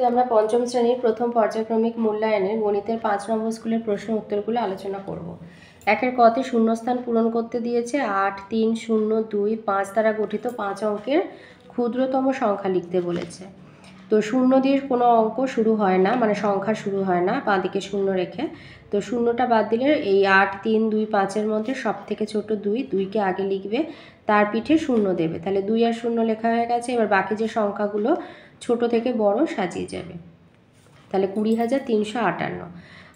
আমরা পঞ্চম শ্রেণীর প্রথম পর্যায়ক্রমিক মূল্যায়নের গণিতের 5 নম্বর স্কুলের প্রশ্ন উত্তরগুলো আলোচনা করব। একের কতে শূন্যস্থান পূরণ করতে দিয়েছে 8, 3, 0, 2, 5 দ্বারা গঠিত 5 অঙ্কের ক্ষুদ্রতম সংখ্যা লিখতে বলেছে। তো শূন্য দিয়ে কোনো অঙ্ক শুরু হয় না, মানে সংখ্যা শুরু হয় না বাঁ দিকে শূন্য রেখে। তো শূন্যটা বাদ দিলে এই 8, 3, 2, 5-এর মধ্যে সব থেকে ছোট 2কে আগে লিখবে, তার পিঠে শূন্য দেবে। তাহলে 2 আর 0 লেখা হয়ে গেছে। এবার বাকি যে সংখ্যাগুলো ছোট থেকে বড় সাজিয়ে যাবে। তাহলে 20,358।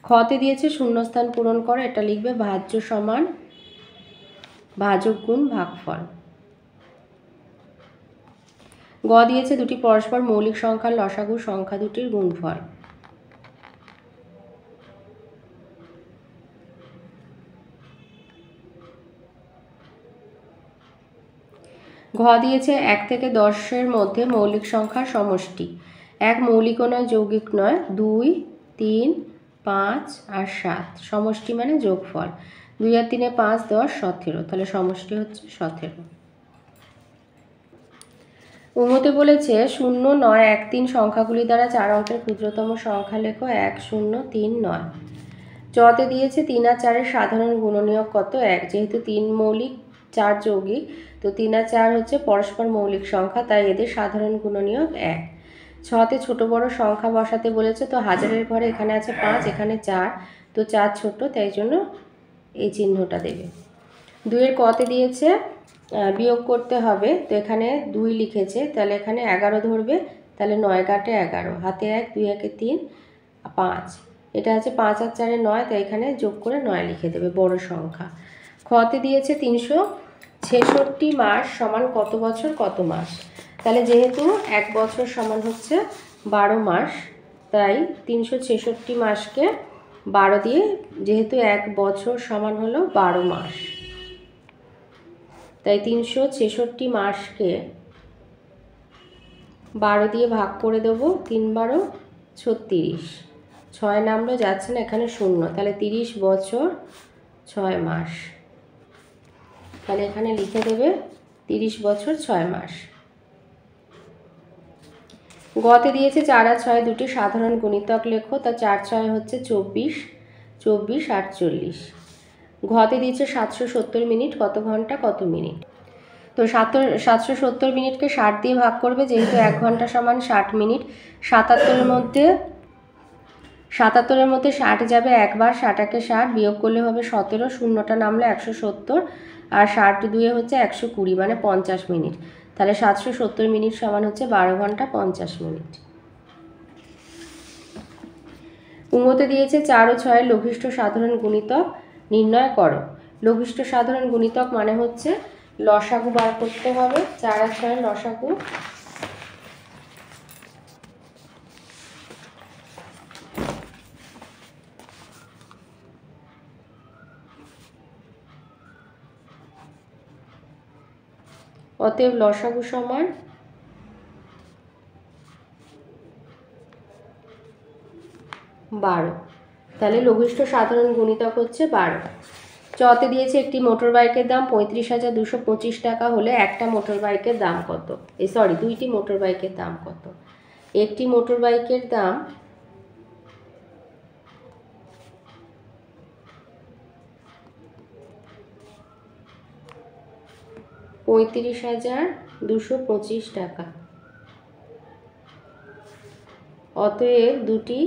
খতে দিয়েছে শূন্যস্থান পূরণ করে, এটা লিখবে ভাজ্য সমান ভাজক গুণ ভাগফল। গ দিয়েছে দুটি পরস্পর মৌলিক সংখ্যার লসাগু সংখ্যা দুটির গুণফল। ঘ দিয়েছে 1 থেকে 10-এর মধ্যে মৌলিক সংখ্যার সমষ্টি। 1 মৌলিকও নয় যৌগিক নয়, 2, 3, 5 আর 7 সমষ্টি মানে যোগফল। 2 আর 3 5, 10, 17, তাহলে সমষ্টি হচ্ছে 17। উমতে বলেছে 0, 9, 1, 3 সংখ্যাগুলি দ্বারা 4 অঙ্কের ক্ষুদ্রতম সংখ্যা লেখো 1, 0, 3, 9। চতে দিয়েছে 3 আর 4-এর সাধারণ গুণনীয়ক কত? 1। যেহেতু 3 মৌলিক 4 যৌগিক, তো 3 আর 4 হচ্ছে পরস্পর মৌলিক সংখ্যা, তাই এদের সাধারণ গুণনীয়ক 1। ছতে ছোট বড় সংখ্যা বসাতে বলেছে, তো হাজারের ঘরে এখানে আছে 5, এখানে 4, তো 4 ছোট, তাই জন্য এই চিহ্নটা দেবে। 2-এর কতে দিয়েছে বিয়োগ করতে হবে, তো এখানে 2 লিখেছে, তাহলে এখানে 11 ধরবে, তাহলে 9 কাটে 11, হাতে 1, 2 1 3, 5, এটা আছে 5 আর 4 9, তাই এখানে যোগ করে 9 লিখে দেবে, বড় সংখ্যা। খতে দিয়েছে 366 মাস সমান কত বছর কত মাস। তাহলে যেহেতু 1 বছর সমান হচ্ছে 12 মাস, তাই 366 মাসকে 12 দিয়ে, যেহেতু 1 বছর সমান হলো 12 মাস, তাই 366 মাসকে 12 দিয়ে ভাগ করে দেবো, 3 12 36, 6 নামলো যাচ্ছে না, এখানে 0, তাহলে 30 বছর 6 মাস। তাহলে এখানে লিখে দেবে 30 বছর 6 মাস। গতে দিয়েছে 4 আর 6 দুটি সাধারণ গুণিতক লেখো, তা 4 6 হচ্ছে 24, 24 48। ঘতে দিয়েছে 770 মিনিট কত ঘন্টা কত মিনিট। তো 770 মিনিটকে 60 দিয়ে ভাগ করবে, যেহেতু 1 ঘন্টা সমান 60 মিনিট। 77-এর মধ্যে 60 যাবে একবার, 60 কে 60 বিয়োগ করলে হবে 17, শূন্যটা নামলে 170, আর 60 2 হচ্ছে 120, মানে 50 মিনিট। তাহলে 770 মিনিট সমান হচ্ছে 12 ঘন্টা 50 মিনিট। উমতে দিয়েছে 4 ও 6-এর লঘিষ্ঠ সাধারণ গুণিতক নির্ণয় করো। লঘিষ্ঠ সাধারণ গুণিতক মানে হচ্ছে লসাগু বার করতে হবে। 4 আর 6-এর লসাগু অতএব লসাগু সমান 12। তাহলে লঘিষ্ঠ সাধারণ গুণিতক হচ্ছে 12। চতে দিয়েছে একটি মোটর বাইকের দাম 35,225 টাকা হলে একটা মোটর বাইকের দাম কত? দুইটি মোটর বাইকের দাম কত? একটি মোটর বাইকের দাম 35,225 টাকা। অতএব দুটি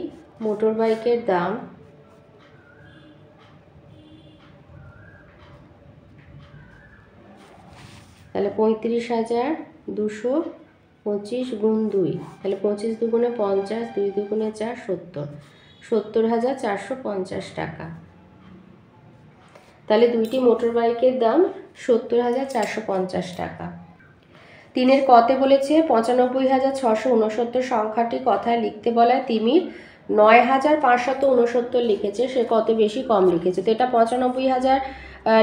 মোটর বাইকের দাম তাহলে 35,225 গুণ 2, তাহলে 25 দুগুণে 50, 2 দুগুণে 4, 70, 70,450 টাকা। তাহলে দুইটি মোটর বাইকের দাম 70,450 টাকা। 3-এর কতে বলেছে 95,669 সংখ্যাটি কথায় লিখতে বলায় তিমির 9,569 লিখেছে, সে কত বেশি কম লিখেছে। তো এটা 95,000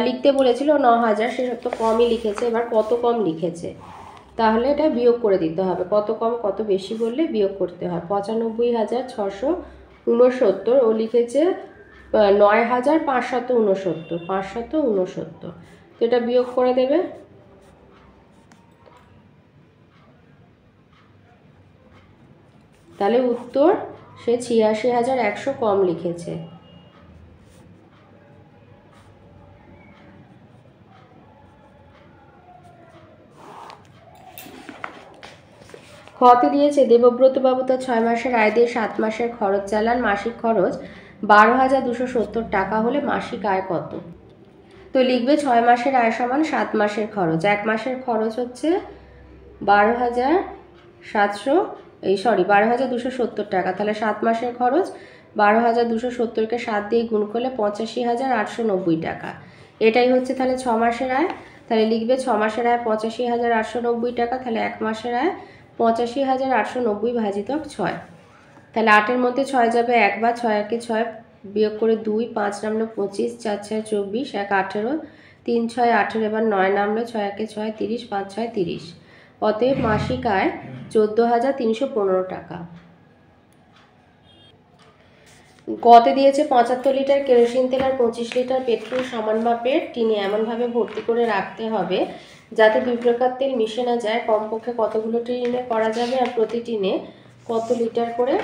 লিখতে বলেছিল, 9,000, সে তো কমই লিখেছে। এবার কত কম লিখেছে, তাহলে এটা বিয়োগ করে দিতে হবে। কত কম কত বেশি বললে বিয়োগ করতে হয়। 95,669 ও লিখেছে 9,569, তো এটা বিয়োগ করে দেবে। তাহলে উত্তর সে ৮৬,১০০ কম লিখেছে। খতে দিয়েছে দেবব্রতবাবু তার ৬ মাসের আয় দিয়ে ৭ মাসের খরচ চালান, মাসিক খরচ ১২,২৭০ টাকা হলে মাসিক আয় কত? তো লিখবে ৬ মাসের আয় সমান ৭ মাসের খরচ। 1 মাসের খরচ হচ্ছে ১২,২৭০ টাকা, তাহলে ৭ মাসের খরচ ১২,২৭০কে ৭ দিয়ে গুণ করলে ৮৫,৮৯০ টাকা। এটাই হচ্ছে তাহলে ৬ মাসের আয়। তাহলে লিখবে ৬ মাসের আয় ৮৫,৮৯০ টাকা, তাহলে 1 মাসের আয় ৮৫,৮৯০ ভাজিতক ৬। তাহলে 8-এর মধ্যে 6 যাবে একবার, 6 একে 6 বিয়োগ করে 2, 5 নামলো 25, 4 6 24, 1 18, 3 6 18, এবার 9 নামলো, 6 একে 6 30, 5 6 30। অতএব মাসিক আয় 14,315 টাকা। গতে দিয়েছে 75 লিটার কেরোসিন তেল আর 25 লিটার পেট্রোল সমান মাপের টিনে এমনভাবে ভর্তি করে রাখতে হবে যাতে দুই প্রকার তেল মিশে না যায়। কমপক্ষে কতগুলো টিনে করা যাবে আর প্রতি টিনে কত লিটার করে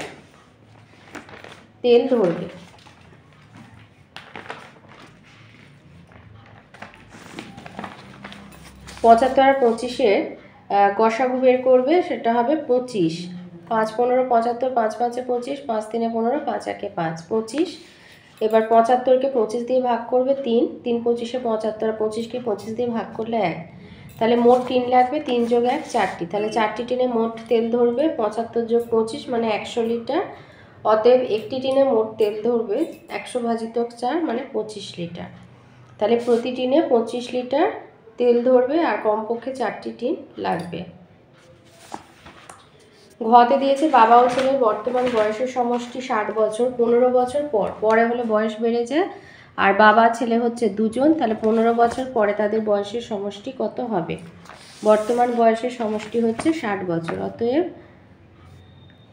তেল ধরবে? পঁচাত্তর আর 25-এর গসাগু বের করবে, সেটা হবে 25। 5 15 75, 5 5 25, 5 3 15, 5 1 5 25। এবার 75কে 25 দিয়ে ভাগ করবে 3, 3 25-এ 75, 25কে 25 দিয়ে ভাগ করলে 1। তাহলে মোট টিন লাগবে 3 যোগ 1 4টি, তাহলে 4টি টিনে মোট তেল ধরবে 75 যোগ 25 মানে 100 লিটার। অতএব একটি টিনে মোট তেল ধরবে 100 ভাজিতক 4 মানে 25 লিটার। তাহলে প্রতি টিনে 25 লিটার তেল ধরবে আর কমপক্ষে 4টি টিন লাগবে। ঘতে দিয়েছে বাবা ও ছেলের বর্তমান বয়সের সমষ্টি 60 বছর। 15 বছর পরে হলে বয়স বেড়ে যায়, আর বাবা ছেলে হচ্ছে দুজন, তাহলে 15 বছর পরে তাদের বয়সের সমষ্টি কত হবে? বর্তমান বয়সের সমষ্টি হচ্ছে 60 বছর। অতএব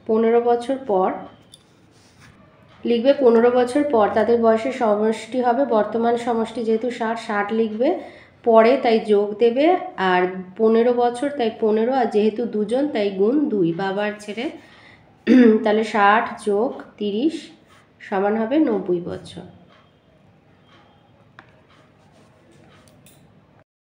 15 বছর পর লিখবে 15 বছর পর তাদের বয়সের সমষ্টি হবে, বর্তমান সমষ্টি যেহেতু 60 লিখবে, পরে তাই যোগ দেবে, আর 15 বছর তাই 15, আর যেহেতু দুজন তাই গুণ 2 বাবার ছেলে। তাহলে 60 যোগ 30 সমান হবে 90 বছর।